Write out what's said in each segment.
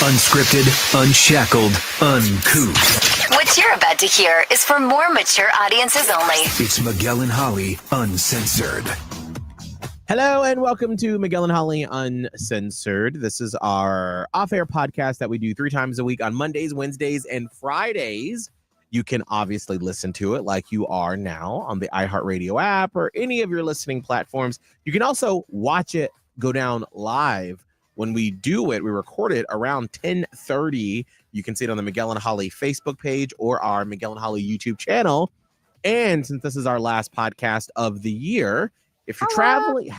Unscripted, unshackled, uncouth. What you're about to hear is for more mature audiences only. It's Miguel and Holly, Uncensored. Hello and welcome to Miguel and Holly Uncensored. This is our off-air podcast that we do 3 times a week on Mondays, Wednesdays, and Fridays. You can obviously listen to it like you are now on the iHeartRadio app or any of your listening platforms. You can also watch it go down live. When we do it, we record it around 10:30. You can see it on the Miguel and Holly Facebook page or our Miguel and Holly YouTube channel. And since this is our last podcast of the year, if you're traveling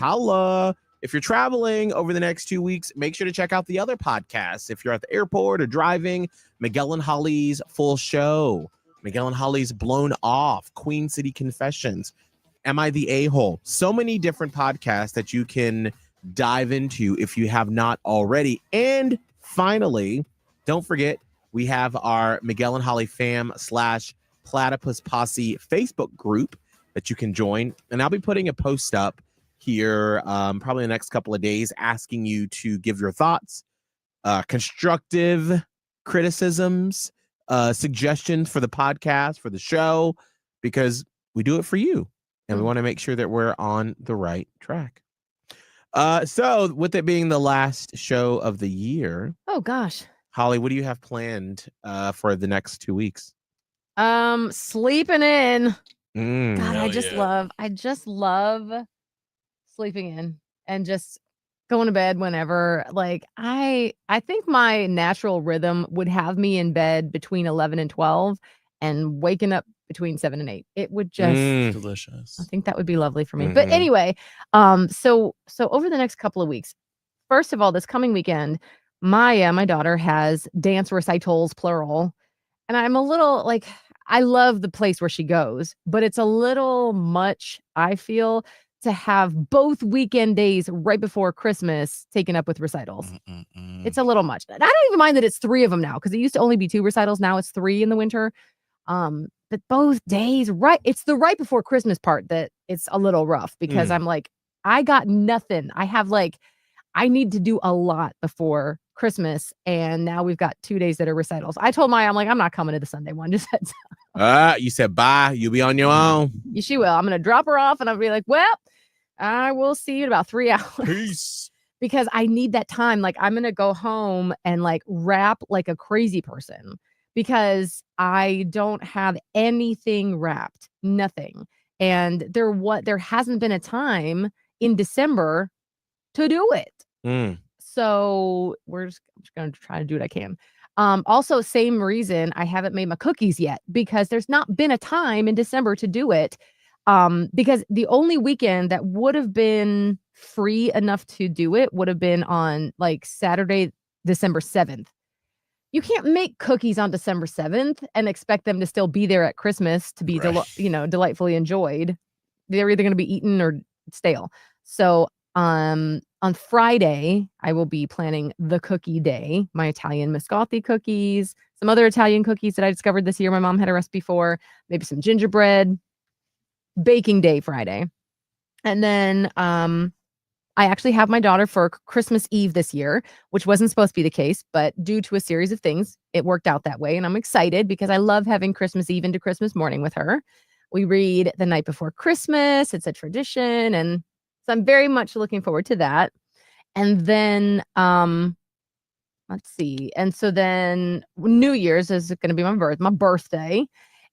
over the next 2 weeks, make sure to check out the other podcasts. If you're at the airport or driving, Miguel and Holly's Full Show, Miguel and Holly's Blown Off, Queen City Confessions, Am I the A-Hole? So many different podcasts that you can dive into if you have not already. And finally, don't forget, we have our Miguel and Holly fam / Platypus Posse Facebook group that you can join. And I'll be putting a post up here probably the next couple of days asking you to give your thoughts, constructive criticisms, suggestions for the podcast, for the show, because we do it for you. And we want to make sure that we're on the right track. So with it being the last show of the year. Oh, gosh. Holly, what do you have planned for the next 2 weeks? Sleeping in. God, I just love sleeping in and just going to bed whenever. Like I think my natural rhythm would have me in bed between 11 and 12 and waking up between 7 and 8. It would just delicious. I think that would be lovely for me. But anyway, so over the next couple of weeks, first of all, this coming weekend, Maya, my daughter, has dance recitals, plural. And I'm a little like, I love the place where she goes, but it's a little much, I feel, to have both weekend days right before Christmas taken up with recitals. It's a little much. I don't even mind that it's 3 of them now, because it used to only be 2 recitals. Now it's 3 in the winter. But both days, right? It's the right before Christmas part that it's a little rough, because I'm like, I got nothing. I need to do a lot before Christmas, and now we've got 2 days that are recitals. I told Maya, I'm like, I'm not coming to the Sunday one. Just heads up. You said bye. You'll be on your own. She will. I'm gonna drop her off, and I'll be like, well, I will see you in about 3 hours. Peace. Because I need that time. Like, I'm gonna go home and like wrap like a crazy person, because I don't have anything wrapped, nothing. And there hasn't been a time in December to do it. So I'm just going to try to do what I can. Also, same reason I haven't made my cookies yet, because there's not been a time in December to do it. Because the only weekend that would have been free enough to do it would have been on like Saturday, December 7th. You can't make cookies on December 7th and expect them to still be there at Christmas to be delightfully enjoyed. They're either going to be eaten or stale. So on Friday, I will be planning the cookie day, my Italian biscotti cookies, some other Italian cookies that I discovered this year. My mom had a recipe for, maybe some gingerbread, baking day Friday. And then I actually have my daughter for Christmas Eve this year, which wasn't supposed to be the case, but due to a series of things, it worked out that way. And I'm excited because I love having Christmas Eve into Christmas morning with her. We read the night before Christmas. It's a tradition. And so I'm very much looking forward to that. And then, let's see. And so then New Year's is going to be my birthday.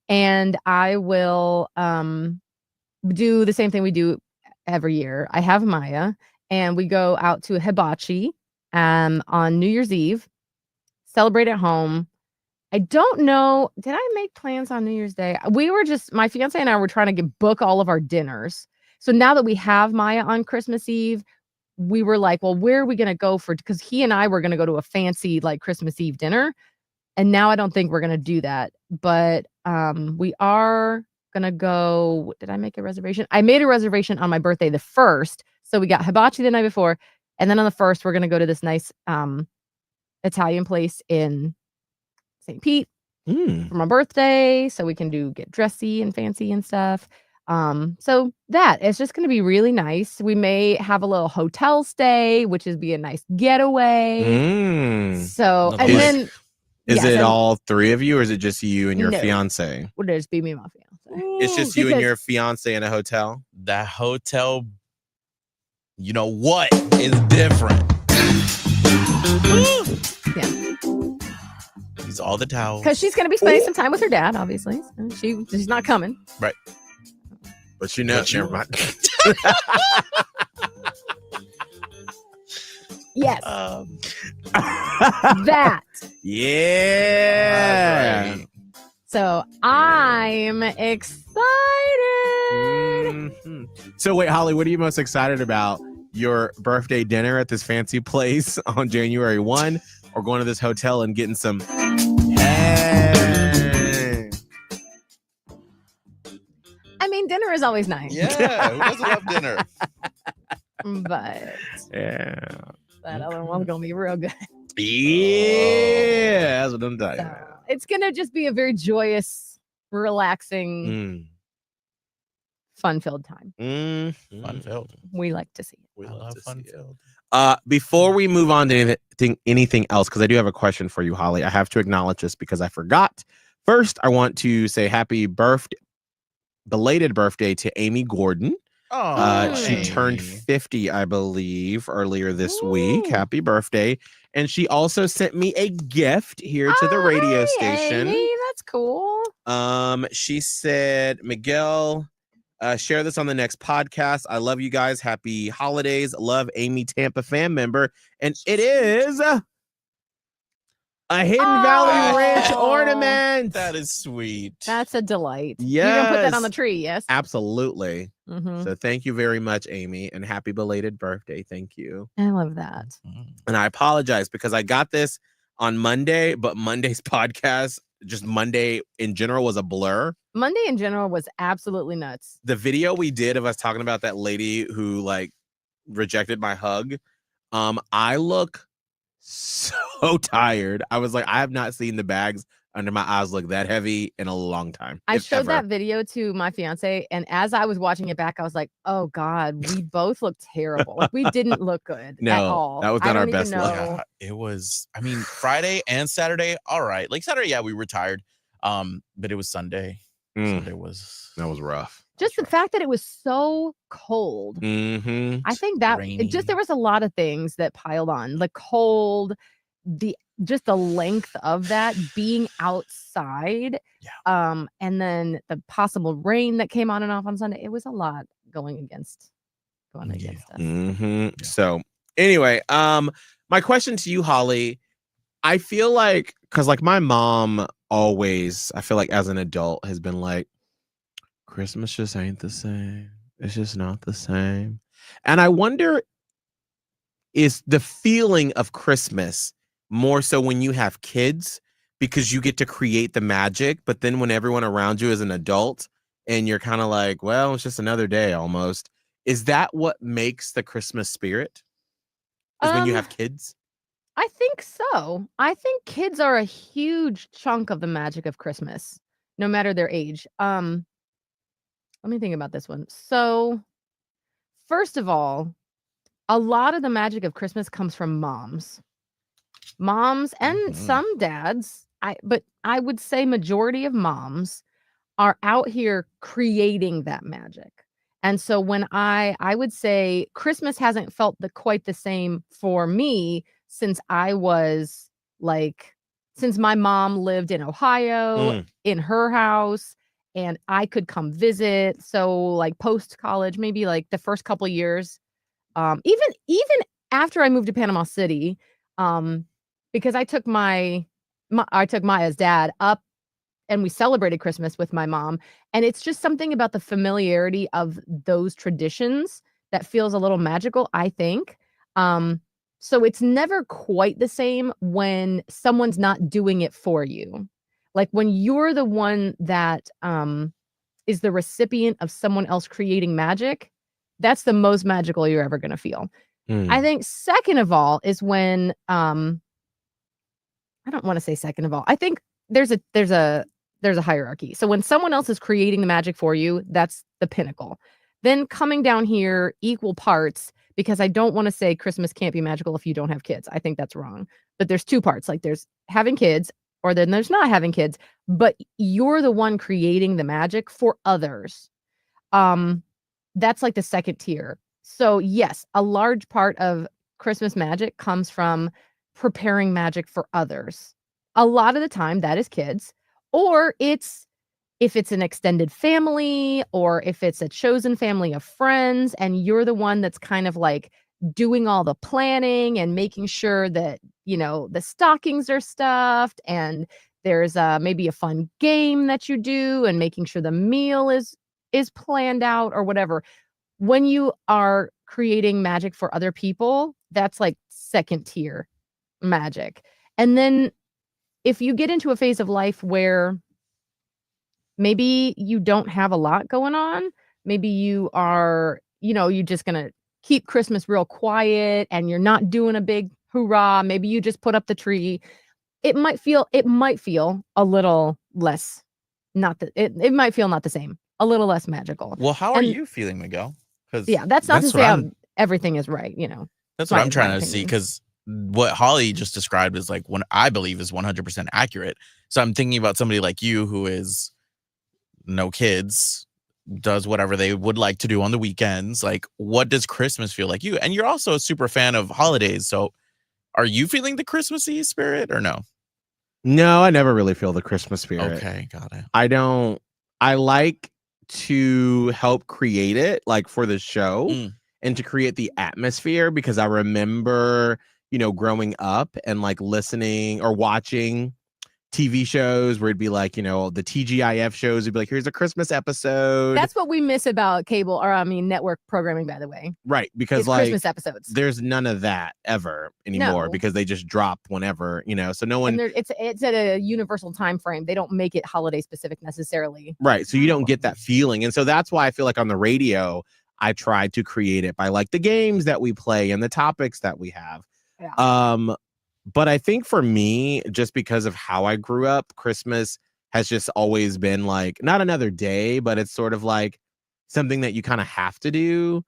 And I will do the same thing we do every year. I have Maya, and we go out to a hibachi on New Year's Eve, celebrate at home. I don't know. Did I make plans on New Year's Day? My fiance and I were trying to book all of our dinners. So now that we have Maya on Christmas Eve, we were like, well, where are we going to go because he and I were going to go to a fancy like Christmas Eve dinner. And now I don't think we're going to do that. But we are going to go. Did I make a reservation? I made a reservation on my birthday, the 1st. So we got hibachi the night before. And then on the 1st, we're going to go to this nice Italian place in St. Pete for my birthday. So we can get dressy and fancy and stuff. So that it's just going to be really nice. We may have a little hotel stay, which is be a nice getaway. So, No, and like- then Is yes, it and- all three of you, or is it just you and your No. fiance? would it just be me and my fiance? It's just you and Because- your fiance in a hotel. That hotel, you know what, is different. Yeah. Use all the towels. Because she's going to be spending some time with her dad, obviously. So she's not coming. But you know, But you- never mind. Yes, Uh, that. Yeah. Alright. So I'm excited. Mhm. So wait, Holly, what are you most excited about? Your birthday dinner at this fancy place on January 1, or going to this hotel and getting some? Hey. I mean, dinner is always nice. Yeah, who doesn't love dinner? But Yeah. that other one's going to be real good. Yeah. That's what I'm talking So about. it's going to just be a very joyous, relaxing, fun-filled time. Fun filled. We like to see it. We I love love to fun see it. filled. Before we move on to anything else, because I do have a question for you, Holly, I have to acknowledge this because I forgot. First, I want to say happy belated birthday to Amy Gordon. She turned 50, I believe, earlier this week. Ooh. Happy birthday. And she also sent me a gift here to the radio Hi, station. Amy, that's cool. She said, Miguel, share this on the next podcast. I love you guys. Happy holidays. Love, Amy, Tampa fan member. And it is a Hidden Valley Ranch Oh. ornament. That is sweet. That's a delight. You're going to put that on Yes. the tree, yes? Absolutely. Mhm. So thank you very much, Amy, and happy belated birthday. Thank you. I love that. Mm. And I apologize because I got this on Monday, but Monday's podcast, just Monday in general, was a blur. Monday in general was absolutely nuts. The video we did of us talking about that lady who like rejected my hug, I look so tired. I was like, I have not seen the bags under my eyes look that heavy in a long time. I if showed ever. that video to my fiance, and as I was watching it back, I was like, "Oh God, we both look terrible. Like we didn't look good at No, all. that was I not our don't even best look. know. Yeah, it was. I mean, Friday and Saturday, all right. Like Saturday, yeah, we were tired. But it was Sunday. Mm, Sunday was that was rough. Just the fact that it was so cold. Mm-hmm. I think that rainy. there was a lot of things that piled on. The cold, just the length of that being outside. Yeah. And then the possible rain that came on and off on Sunday. It was a lot going against us. Mm-hmm. Yeah. So anyway, my question to you, Holly, I feel like because like my mom always, I feel like as an adult has been like, Christmas just ain't the same. It's just not the same. And I wonder, is the feeling of Christmas more so when you have kids because you get to create the magic, but then when everyone around you is an adult and you're kind of like, well, it's just another day almost. Is that what makes the Christmas spirit? Is when you have kids? I think so. I think kids are a huge chunk of the magic of Christmas, no matter their age. Let me think about this one. So, first of all, a lot of the magic of Christmas comes from moms. Moms and Mhm. some dads, but I would say majority of moms are out here creating that magic. And so when I would say Christmas hasn't felt quite the same for me since I was like since my mom lived in Ohio in her house and I could come visit. So like post college, maybe like the first couple years, even after I moved to Panama City, because I took Maya's dad up and we celebrated Christmas with my mom. And it's just something about the familiarity of those traditions that feels a little magical, I think. So it's never quite the same when someone's not doing it for you. Like when you're the one that is the recipient of someone else creating magic, that's the most magical you're ever going to feel. I think second of all is when I don't want to say second of all. I think there's a there's a hierarchy. So when someone else is creating the magic for you, that's the pinnacle. Then coming down here, equal parts, because I don't want to say Christmas can't be magical if you don't have kids. I think that's wrong. But there's two parts. Like there's having kids, or then there's not having kids, but you're the one creating the magic for others. That's like the second tier. So yes, a large part of Christmas magic comes from preparing magic for others. A lot of the time that is kids, or it's if it's an extended family, or if it's a chosen family of friends, and you're the one that's kind of like doing all the planning and making sure that, the stockings are stuffed, and there's maybe a fun game that you do, and making sure the meal is planned out or whatever. When you are creating magic for other people, that's like second tier magic. And then if you get into a phase of life where maybe you don't have a lot going on, maybe you are, you're just going to keep Christmas real quiet and you're not doing a big hoorah, maybe you just put up the tree. It might feel a little less, it might feel not the same, a little less magical. Well, how are you feeling, Miguel? Because yeah, that's not to say everything is right, That's what I'm trying to see, because what Holly just described is like what I believe is 100% accurate. So I'm thinking about somebody like you who is no kids, does whatever they would like to do on the weekends. Like, what does Christmas feel like you? And you're also a super fan of holidays. So are you feeling the Christmassy spirit or no? No, I never really feel the Christmas spirit. Okay, got it. I don't. I like to help create it, like for the show, and to create the atmosphere, because I remember, growing up and like listening or watching TV shows where it'd be like, the TGIF shows would be like, here's a Christmas episode. That's what we miss about cable, or network programming, by the way. Right, because it's like Christmas episodes. There's none of that ever anymore, because they just drop whenever, so no one. And it's at a universal time frame. They don't make it holiday specific necessarily. Right, so you don't get that feeling, and so that's why I feel like on the radio I try to create it by like the games that we play and the topics that we have. Yeah. But I think for me, just because of how I grew up, Christmas has just always been like not another day, but it's sort of like something that you kind of have to do.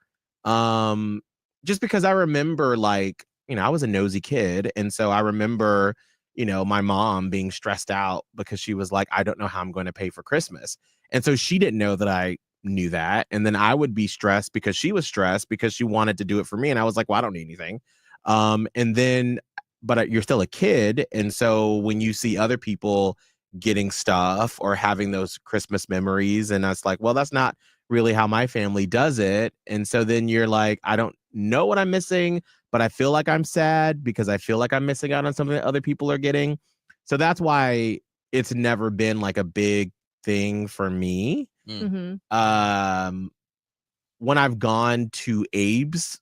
Just because I remember like, I was a nosy kid. And so I remember, my mom being stressed out because she was like, I don't know how I'm going to pay for Christmas. And so she didn't know that I knew that. And then I would be stressed because she was stressed because she wanted to do it for me. And I was like, well, I don't need anything. And then but you're still a kid. And so when you see other people getting stuff or having those Christmas memories, and that's like, well, that's not really how my family does it. And so then you're like, I don't know what I'm missing, but I feel like I'm sad because I feel like I'm missing out on something that other people are getting. So that's why it's never been like a big thing for me. Mm-hmm. When I've gone to Abe's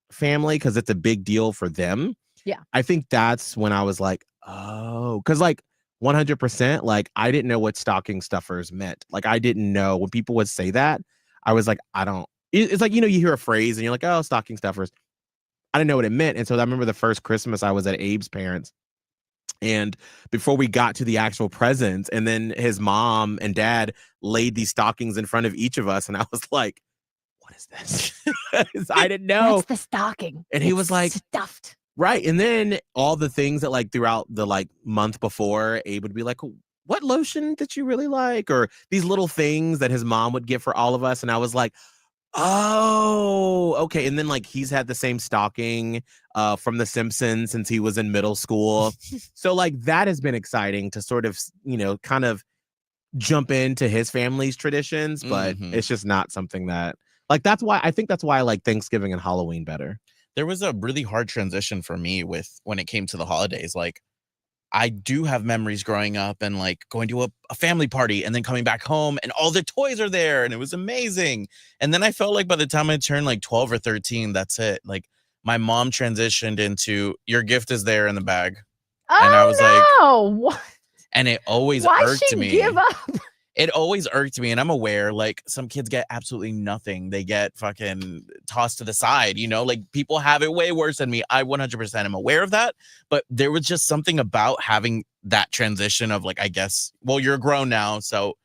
family, because it's a big deal for them. Yeah. I think that's when I was like, oh, because like 100%, like I didn't know what stocking stuffers meant. Like I didn't know when people would say that. I was like, it's like, you hear a phrase and you're like, oh, stocking stuffers. I didn't know what it meant. And so I remember the first Christmas I was at Abe's parents. And before we got to the actual presents, and then his mom and dad laid these stockings in front of each of us. And I was like, what is this? I didn't know. That's the stocking. And he was like, stuffed. Right. And then all the things that like throughout the like month before, Abe would be like, what lotion did you really like? Or these little things that his mom would get for all of us. And I was like, oh, okay. And then like he's had the same stocking from The Simpsons since he was in middle school. So like that has been exciting to sort of, kind of jump into his family's traditions. But it's just not something that like that's why I like Thanksgiving and Halloween better. There was a really hard transition for me when it came to the holidays. Like, I do have memories growing up and like going to a family party and then coming back home and all the toys are there and it was amazing. And then I felt like by the time I turned like 12 or 13, that's it. Like my mom transitioned into your gift is there in the bag. Oh, and I was no. like, and it always Why irked she me. Give up? it always irked me, and I'm aware, like, some kids get absolutely nothing. They get fucking tossed to the side, you know? Like, people have it way worse than me. I 100% am aware of that, but there was just something about having that transition of, like, I guess, well, you're grown now, so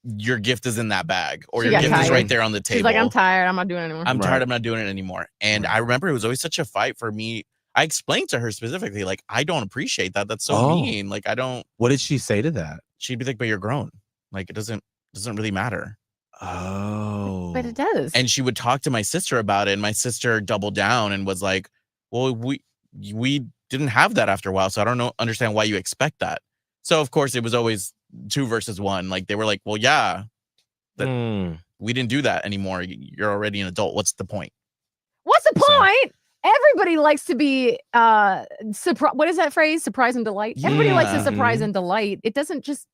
your gift is in that bag, or She your got gift is tired. right there on the table. She's like, I'm tired. I'm not doing it anymore. I'm Right. tired. I'm not doing it anymore. And I remember it was always such a fight for me. I explained to her specifically, like, I don't appreciate that. That's so Oh. mean. Like, I don't. What did she say to that? She'd be like, but you're grown. Like, it doesn't really matter. Oh. But it does. And she would talk to my sister about it, and my sister doubled down and was like, well, we didn't have that after a while, so I don't understand why you expect that. So of course it was always 2 versus 1. Like, they were like, well, yeah, we didn't do that anymore. You're already an adult. What's the point? What's the So- point? Everybody likes to be what is that phrase? Surprise and delight. Everybody likes to Yeah. surprise and delight. It doesn't just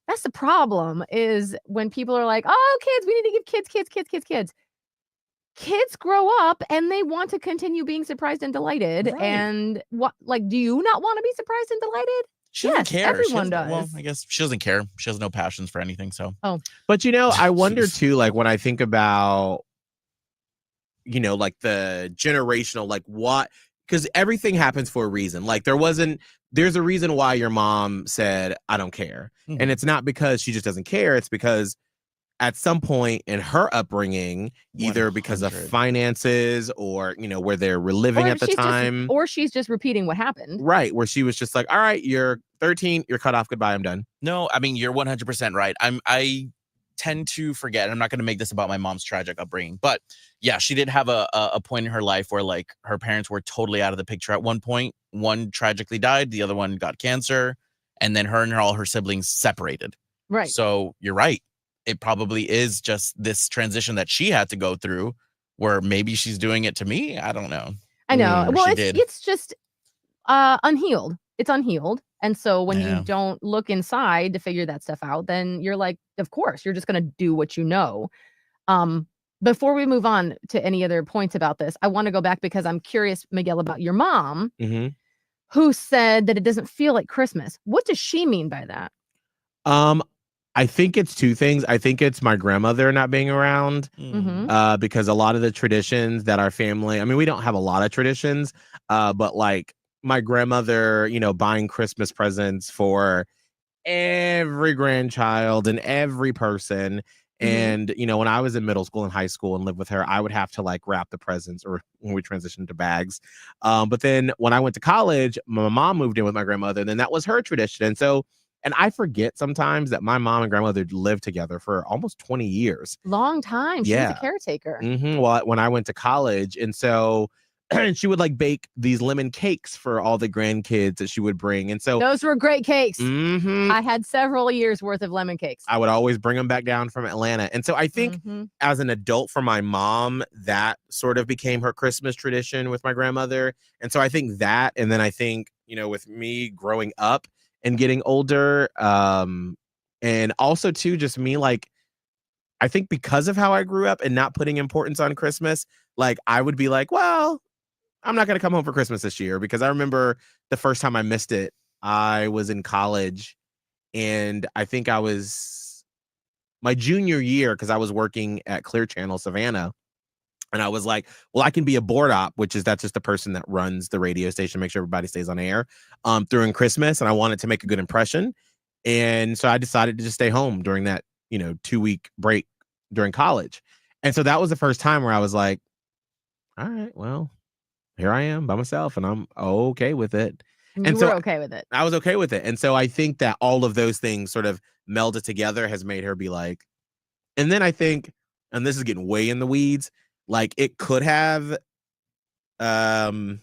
that's the problem is when people are like, oh, kids, we need to give kids. Kids grow up and they want to continue being surprised and delighted. Right. And what do you not want to be surprised and delighted? She doesn't Yes, care. everyone Well, does. I guess she doesn't care. She has no passions for anything. So But I wonder too, like when I think about, like the generational, like what, because everything happens for a reason. Like there's a reason why your mom said, I don't care. Mhm. And it's not because she just doesn't care. It's because at some point in her upbringing, either because of 100. finances or, where they were living at the time. Or she's just repeating what happened. Right. Where she was just like, all right, you're 13, you're cut off. Goodbye. I'm done. No, I mean, you're 100% right. I tend to forget. I'm not going to make this about my mom's tragic upbringing, but yeah, she did have a point in her life where like her parents were totally out of the picture at one point. One tragically died, the other one got cancer, and then her and all her siblings separated. Right. So you're right. It probably is just this transition that she had to go through, where maybe she's doing it to me. I don't know. I know. Or Well, she did. it's just unhealed. It's unhealed. And so when Yeah. you don't look inside to figure that stuff out, then you're like, of course, you're just going to do what you know. Before we move on to any other points about this, I want to go back because I'm curious, Miguel, about your mom, Mm-hmm. who said that it doesn't feel like Christmas. What does she mean by that? I think it's 2 things. I think it's my grandmother not being around. Mhm. Because a lot of the traditions that our family, I mean, we don't have a lot of traditions, but like my grandmother, buying Christmas presents for every grandchild and every person. And, when I was in middle school and high school and lived with her, I would have to like wrap the presents or when we transitioned to bags. But then when I went to college, my mom moved in with my grandmother, and then that was her tradition. And so, and I forget sometimes that my mom and grandmother lived together for almost 20 years. Long time. She was Yeah. a caretaker. Well, when I went to college. And so she would like bake these lemon cakes for all the grandkids that she would bring. And so Those were great cakes. mhm, I had several years worth of lemon cakes. I would always bring them back down from Atlanta. And so I think Mhm. as an adult for my mom, that sort of became her Christmas tradition with my grandmother. And so I think that, and then I think, with me growing up and getting older, and also too, just me, like, I think because of how I grew up and not putting importance on Christmas, like I would be like, well, I'm not going to come home for Christmas this year, because I remember the first time I missed it, I was in college, and I think I was my junior year because I was working at Clear Channel Savannah. And I was like, well, I can be a board op, that's just the person that runs the radio station, make sure everybody stays on air during Christmas. And I wanted to make a good impression. And so I decided to just stay home during that, 2-week break during college. And so that was the first time where I was like, all right, well, here I am by myself and I'm okay with it. You And were so okay with it. I was okay with it. And so I think that all of those things sort of melded together has made her be like, and then I think, and this is getting way in the weeds, like it could have been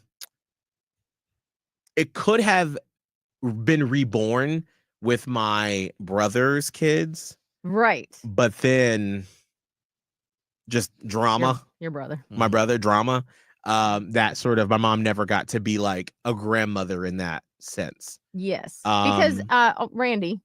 reborn with my brother's kids, Right. but then just drama, Your brother. my brother drama, that sort of, my mom never got to be like a grandmother in that sense. Yes. Because Randy,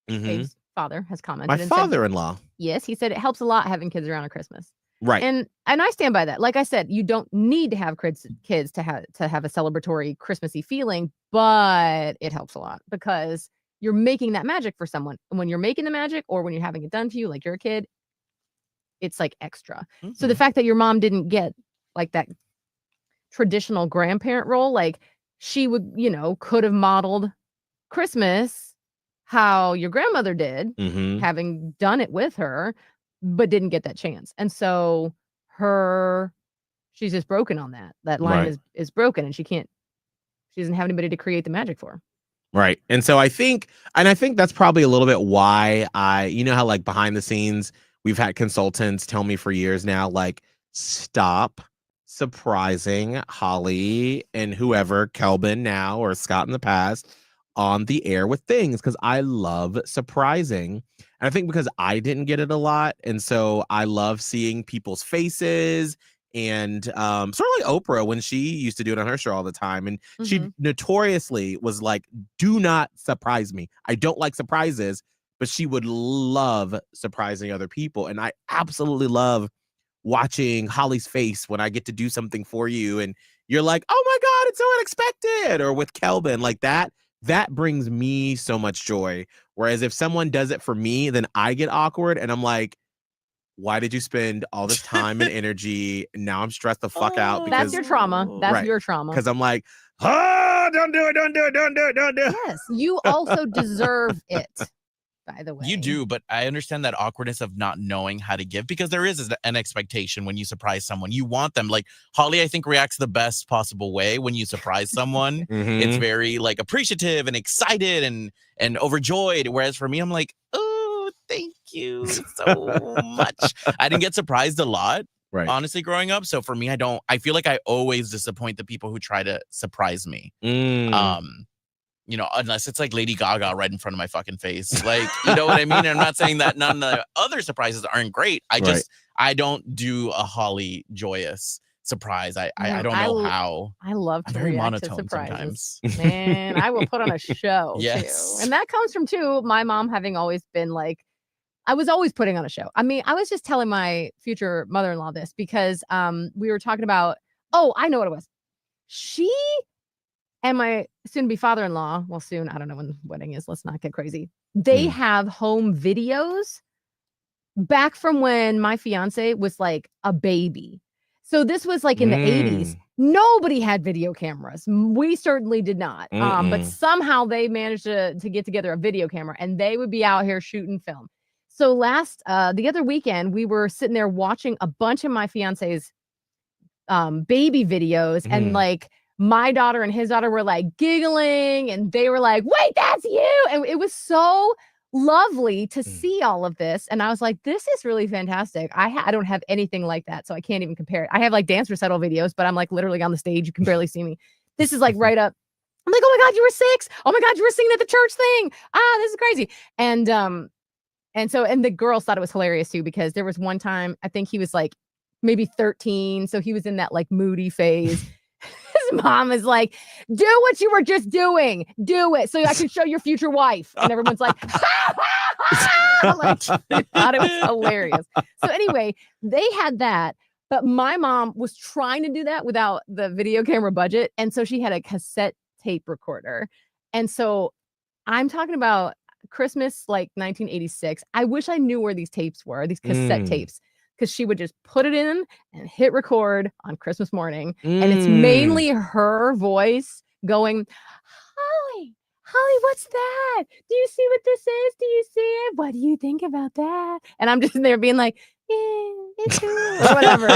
Mhm. Dave's father, has commented. My and said, father-in-law, yes, he said it helps a lot having kids around at Christmas. right? And I stand by that. Like I said, you don't need to have kids to have a celebratory Christmassy feeling, but it helps a lot because you're making that magic for someone. And when you're making the magic or when you're having it done to you, like you're a kid, it's like extra. So the fact that your mom didn't get like that traditional grandparent role, like she would, could have modeled Christmas how your grandmother did, having done it with her, but didn't get that chance. And so she's just broken on that. That line is broken, and she doesn't have anybody to create the magic for. Right. And so I think that's probably a little bit why how like behind the scenes, we've had consultants tell me for years now, like, stop surprising Holly and whoever, Kelvin now or Scott in the past, on the air with things, because I love surprising. And I think because I didn't get it a lot, and so I love seeing people's faces. And sort of like Oprah when she used to do it on her show all the time, and she notoriously was like, do not surprise me. I don't like surprises, but she would love surprising other people. And I absolutely love watching Holly's face when I get to do something for you and you're like, oh my God, it's so unexpected. Or with Kelvin, like that brings me so much joy. Whereas if someone does it for me, then I get awkward and I'm like, why did you spend all this time and energy? Now I'm stressed the fuck out. Because that's your trauma. That's your trauma. Because I'm like, don't do it. Yes, you also deserve it, by the way. You do, but I understand that awkwardness of not knowing how to give, because there is an expectation when you surprise someone. You want them, like Holly, I think, reacts the best possible way when you surprise someone. It's very like appreciative and excited and overjoyed. Whereas for me, I'm like, oh, thank you so much. I didn't get surprised a lot, honestly, growing up. So for me, I feel like I always disappoint the people who try to surprise me. Unless it's like Lady Gaga right in front of my fucking face. Like, you know what I mean? And I'm not saying that none of the other surprises aren't great. I don't do a Holly joyous surprise. I don't know how. I love to very react monotone to surprises. sometimes. Man, I will put on a show Yes. too. And that comes from my mom having always been like, I was always putting on a show. I mean, I was just telling my future mother-in-law this because we were talking about, I know what it was. She and my soon-to-be father-in-law, well, soon, I don't know when the wedding is. Let's not get crazy. They have home videos back from when my fiance was like a baby. So this was like in the 80s. Nobody had video cameras. We certainly did not. But somehow they managed to get together a video camera, and they would be out here shooting film. So the other weekend, we were sitting there watching a bunch of my fiance's baby videos, and like, my daughter and his daughter were like giggling, and they were like, wait, that's you. And it was so lovely to see all of this. And I was like, this is really fantastic. I don't have anything like that, so I can't even compare it. I have like dance recital videos, but I'm like literally on the stage. You can barely see me. This is like right up. I'm like, oh my God, you were 6. Oh my God, you were singing at the church thing. This is crazy. And the girls thought it was hilarious too, because there was one time, I think he was like maybe 13. So he was in that like moody phase. His mom is like, do what you were just doing. Do it so I can show your future wife. And everyone's like, like, they thought it was hilarious. So anyway, they had that. But my mom was trying to do that without the video camera budget. And so she had a cassette tape recorder. And so I'm talking about Christmas, like 1986. I wish I knew where these tapes were, these cassette tapes. Because she would just put it in and hit record on Christmas morning. And it's mainly her voice going, Holly, what's that? Do you see what this is? Do you see it? What do you think about that? And I'm just there being like, yeah, it's cool, or whatever.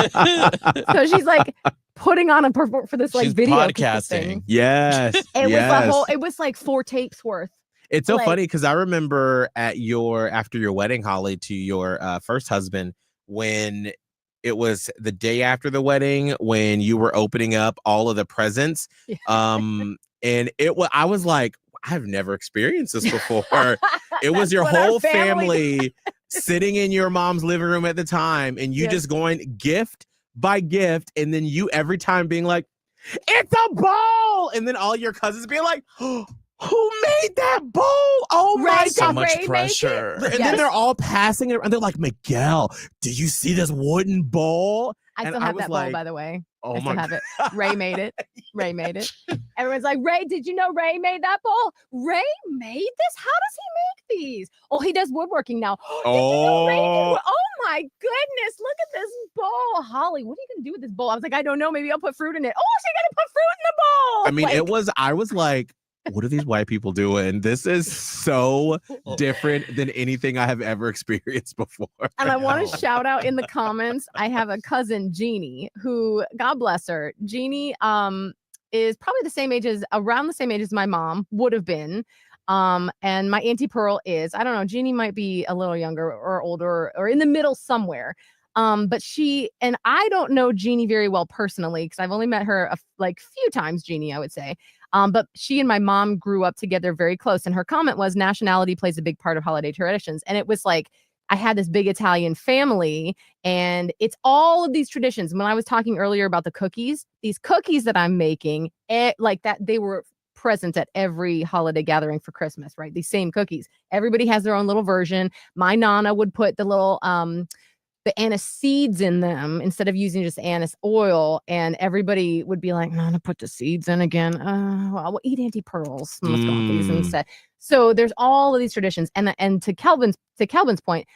So she's like putting on for this like she's video podcasting. Thing. Yes. It was like 4 tapes worth. It's so funny because I remember after your wedding, Holly, to your first husband, when it was the day after the wedding, when you were opening up all of the presents. And I was like, I've never experienced this before. It was your whole family sitting in your mom's living room at the time, and you just going gift by gift, and then you every time being like, it's a ball, and then all your cousins being like, oh Who made that bowl? Oh my Ray, God. So did much Ray make it? pressure. And Yes. then they're all passing it around. They're like, Miguel, did you see this wooden bowl? I And still I have was that bowl, like, by the way. oh I still my have it. Ray made it. Ray made it. Everyone's like, Ray, did you know Ray made that bowl? Ray made this? How does he make these? Oh, he does woodworking now. Did you know Ray did oh my goodness, look at this bowl. Holly, what are you going to do with this bowl? I was like, I don't know. Maybe I'll put fruit in it. Oh, she's going to put fruit in the bowl. I mean, Like, I was like, what are these white people doing? This is so different than anything I have ever experienced before. and I want No. to shout out in the comments. I have a cousin, Jeannie, who, God bless her. Jeannie is probably around the same age as my mom would have been. And my Auntie Pearl is, I don't know, Jeannie might be a little younger or older or in the middle somewhere. But she and I don't know Jeannie very well personally because I've only met her few times, Jeannie, I would say. But she and my mom grew up together very close. And her comment was nationality plays a big part of holiday traditions. And it was like, I had this big Italian family and it's all of these traditions. When I was talking earlier about the cookies, these cookies that I'm making, like that, they were present at every holiday gathering for Christmas, right? These same cookies. Everybody has their own little version. My Nana would put the little, the anise seeds in them instead of using just anise oil. And everybody would be like, Nana, put the seeds in again. Well, we'll eat Auntie Pearl's muscat's instead. So there's all of these traditions. And to Kelvin's point,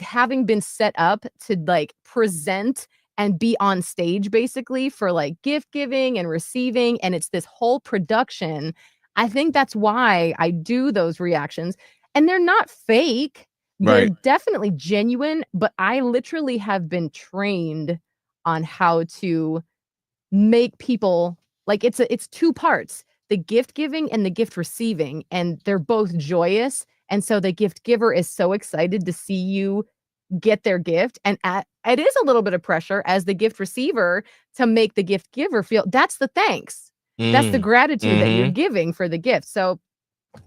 having been set up to like present and be on stage basically for like gift giving and receiving. And it's this whole production. I think that's why I do those reactions. And they're not fake. They're definitely genuine, but I literally have been trained on how to make people like it's two parts, the gift giving and the gift receiving, and they're both joyous. And so the gift giver is so excited to see you get their gift. And it is a little bit of pressure as the gift receiver to make the gift giver feel that's the thanks. That's the gratitude that you're giving for the gift. So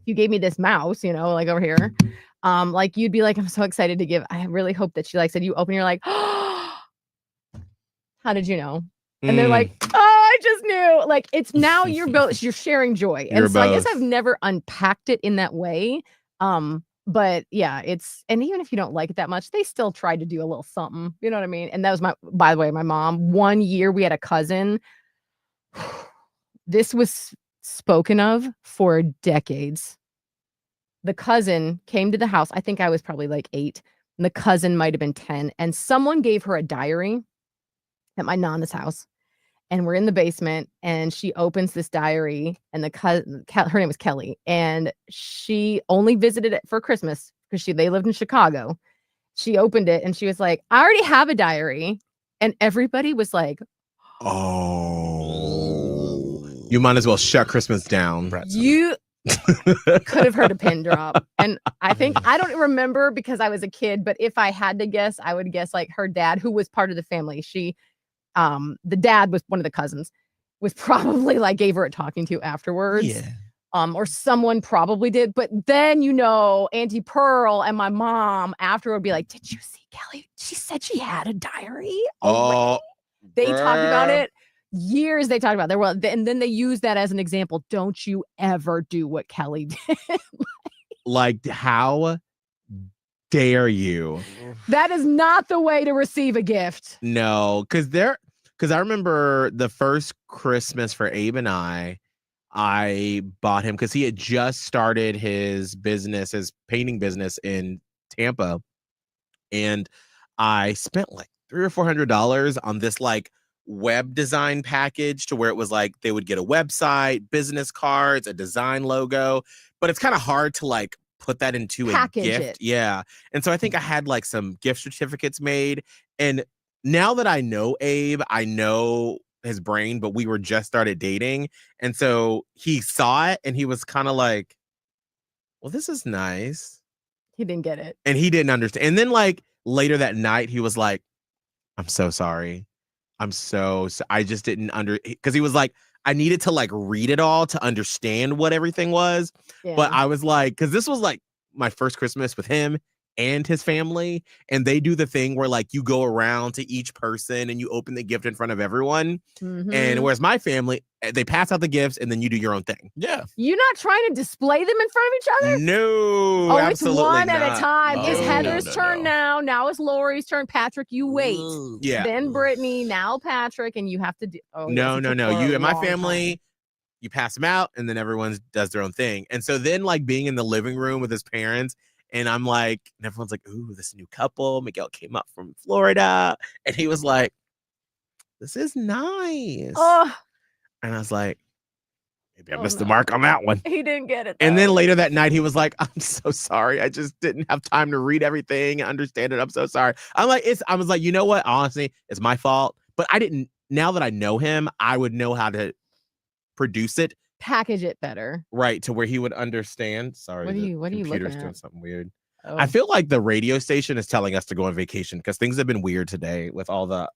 you gave me this mouse, like over here. Like you'd be like, I'm so excited to give. I really hope that she likes it. You open, you're like, oh, how did you know? And they're like, oh, I just knew. Like it's now you're sharing joy. And so I guess I've never unpacked it in that way. But yeah, and even if you don't like it that much, they still tried to do a little something. You know what I mean? And that was by the way, my mom. One year we had a cousin. This was spoken of for decades. The cousin came to the house. I think I was probably like 8, and the cousin might have been 10. And someone gave her a diary at my Nana's house. And we're in the basement, and she opens this diary, and the cousin, her name was Kelly, and she only visited it for Christmas because they lived in Chicago. She opened it, and she was like, "I already have a diary," and everybody was like, "Oh, you might as well shut Christmas down." You could have heard a pin drop. And I don't remember because I was a kid, but if I had to guess, I would guess like her dad, who was part of the family. The dad was one of the cousins, was probably like gave her a talking to afterwards. Yeah. Or someone probably did. But then, Auntie Pearl and my mom after would be like, did you see Kelly? She said she had a diary. Oh, they talked about it. Years they talked about it. And then they use that as an example. Don't you ever do what Kelly did. Like, how dare you? That is not the way to receive a gift. No, because I remember the first Christmas for Abe and I bought him because he had just started his painting business in Tampa. And I spent like $300 or $400 on this like web design package to where it was like they would get a website, business cards, a design logo, but it's kind of hard to like put that into Package a gift. it. Yeah. And so I think I had like some gift certificates made. And now that I know Abe, I know his brain, but we were just started dating. And so he saw it and he was kind of like, well, this is nice. He didn't get it. And he didn't understand. And then like later that night, he was like, I'm so sorry. I just didn't because he was like, I needed to like read it all to understand what everything was. Yeah. But I was like, because this was like my first Christmas with him and his family, and they do the thing where like you go around to each person and you open the gift in front of everyone. And whereas my family, they pass out the gifts and then you do your own thing. Yeah. You're not trying to display them in front of each other? No, Oh, absolutely it's one not. at a time. No, It's Heather's no, turn no. now. Now it's Lori's turn. Patrick, you wait. Yeah. Then Brittany, now Patrick, and you have to do. Oh, No. yes, it took for You a and my long family, time. you pass them out, and then everyone does their own thing. And so then, like being in the living room with his parents, and I'm like, and everyone's like, "Ooh, this new couple." Miguel came up from Florida, and he was like, "This is nice." Oh, And I was like, maybe I Oh, missed the no. mark on that one. he didn't get it. And then though. later that night, he was like, "I'm so sorry. I just didn't have time to read everything and understand it. I'm so sorry." I was like, you know what? Honestly, it's my fault. But I didn't. Now that I know him, I would know how to produce it Package it better. right to where he would understand. Sorry, What are the you computer's looking doing at? something weird. Oh. I feel like the radio station is telling us to go on vacation because things have been weird today with all the.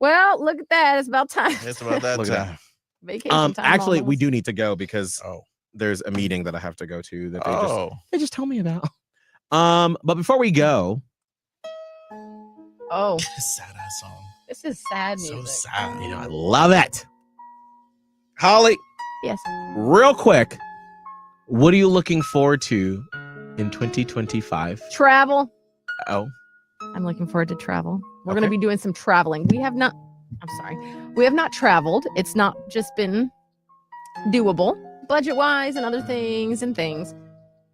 Well, look at that. It's about time. It's about that Look at that. time. Vacation time. Actually, we almost. do need to go because Oh. there's a meeting that I have to go to that Oh. they just told me about. But before we go, Oh, Sad ass song. this is sad So music. sad. I love it. Holly, Yes. real quick, what are you looking forward to in 2025? Travel. Oh, I'm looking forward to travel. We're going Okay. to be doing some traveling. We have not traveled. It's not just been doable budget wise and other things and things.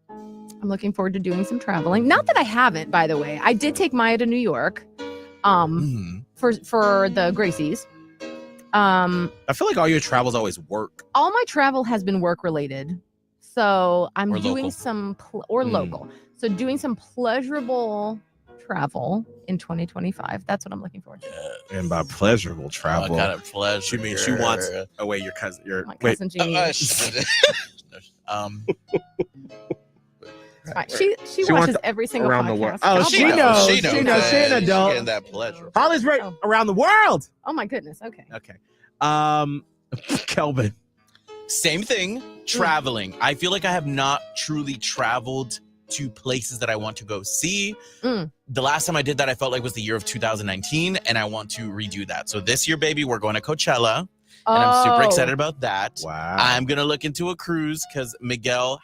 I'm looking forward to doing some traveling. Not that I haven't, by the way. I did take Maya to New York Mhm. for the Gracies. I feel like all your travels always work. All my travel has been work related. So I'm Or doing local. some Mm. local. So doing some pleasurable travel in 2025. That's what I'm looking forward to. And by pleasurable Oh, travel, got a pleasure. she means she wants away your cousin. My cousin Jeannie. Um, It's fine. She She wants watches every single around the podcast. world. Oh, God she bless. knows. She She knows. knows. She an She's adult. getting that pleasure. Holly's right Oh. around the world. Oh my goodness. Okay. Okay. Kelvin. Same thing. Traveling. I feel like I have not truly traveled to places that I want to go see. Mm. The last time I did that, I felt like was the year of 2019, and I want to redo that. So this year, baby, we're going to Coachella, and I'm super excited about that. Wow. I'm gonna look into a cruise because Miguel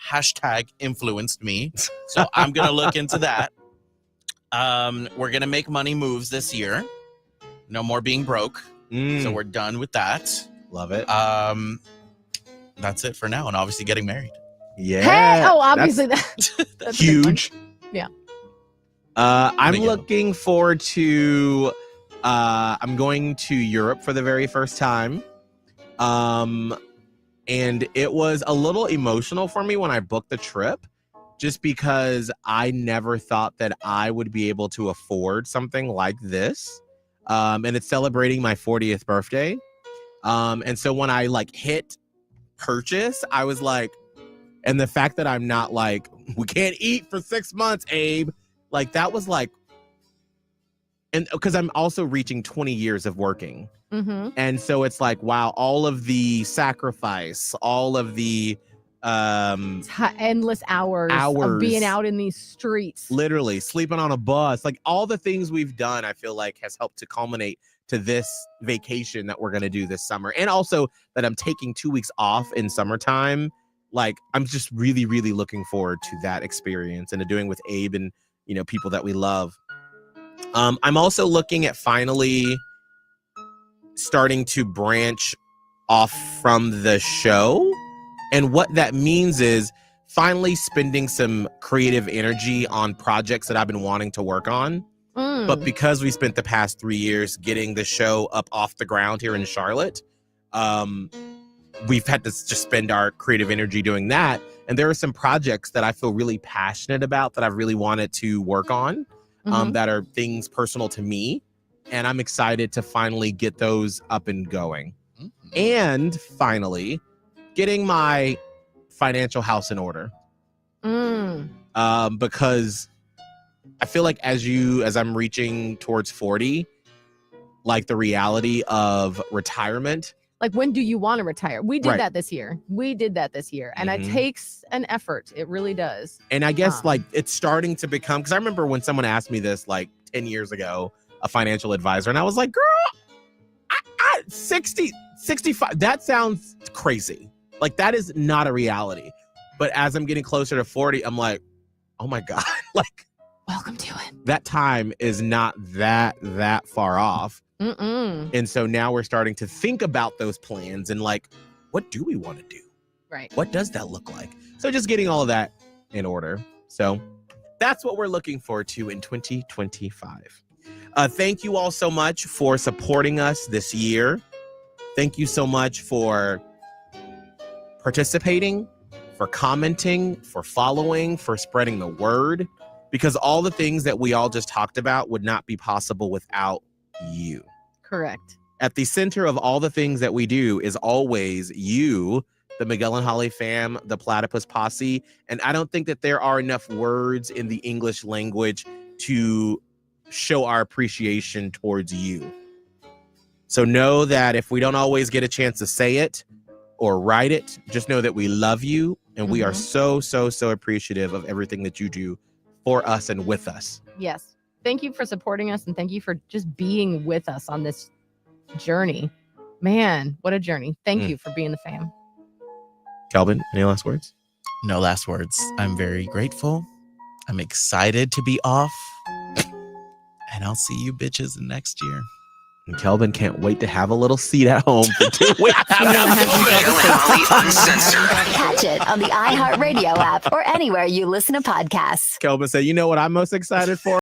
#influenced me, so I'm gonna look into that. We're gonna make money moves this year. No more being broke, so we're done with that. Love it. That's it for now, and obviously getting married. Yeah. Hey, oh, obviously that's a big one. Huge. Yeah. I'm Miguel. looking forward to I'm going to Europe for the very first time. And it was a little emotional for me when I booked the trip, just because I never thought that I would be able to afford something like this. And it's celebrating my 40th birthday. And so when I like hit purchase, I was like, and the fact that I'm not like, we can't eat for 6 months, Abe, like that was like, and because I'm also reaching 20 years of working. Mm-hmm. And so it's like, wow, all of the sacrifice, all of the Endless hours of being out in these streets. literally sleeping on a bus, like all the things we've done, I feel like has helped to culminate to this vacation that we're going to do this summer. And also that I'm taking 2 weeks off in summertime. Like I'm just really, really looking forward to that experience and to doing with Abe and, you know, people that we love. I'm also looking at finally starting to branch off from the show. And what that means is finally spending some creative energy on projects that I've been wanting to work on. Mm. But because we spent the past 3 years getting the show up off the ground here in Charlotte, we've had to just spend our creative energy doing that. And there are some projects that I feel really passionate about that I've really wanted to work on, Mhm. that are things personal to me. And I'm excited to finally get those up and going. And finally, getting my financial house in order. Mm. Because I feel like as I'm reaching towards 40, like the reality of retirement Like, when do you want to retire? We did Right. that this year. And it Mhm. takes an effort. It really does. And I guess like it's starting to become, because I remember when someone asked me this like 10 years ago, a financial advisor, and I was like, girl, I 60, 65, that sounds crazy. Like, that is not a reality. But as I'm getting closer to 40, I'm like, oh my God, like, Welcome to it. that time is not that far off. Mm-mm. And so now we're starting to think about those plans and like, what do we want to do? Right. What does that look like? So just getting all of that in order. So that's what we're looking forward to in 2025. Thank you all so much for supporting us this year. Thank you so much for participating, for commenting, for following, for spreading the word, because all the things that we all just talked about would not be possible without you. Correct. At the center of all the things that we do is always you, the Miguel and Holly fam, the Platypus Posse. And I don't think that there are enough words in the English language to show our appreciation towards you. So know that if we don't always get a chance to say it or write it, just know that we love you. And we are so appreciative of everything that you do for us and with us. Yes. Thank you for supporting us, and thank you for just being with us on this journey. Man, what a journey. Thank you for being the fam. Kelvin, any last words? No last words. I'm very grateful. I'm excited to be off. And I'll see you bitches next year. And Kelvin can't wait to have a little seat at home for 2 weeks. Miguel and Holly Uncensored. Catch it on the iHeartRadio app or anywhere you listen to podcasts. Kelvin said, you know what I'm most excited for?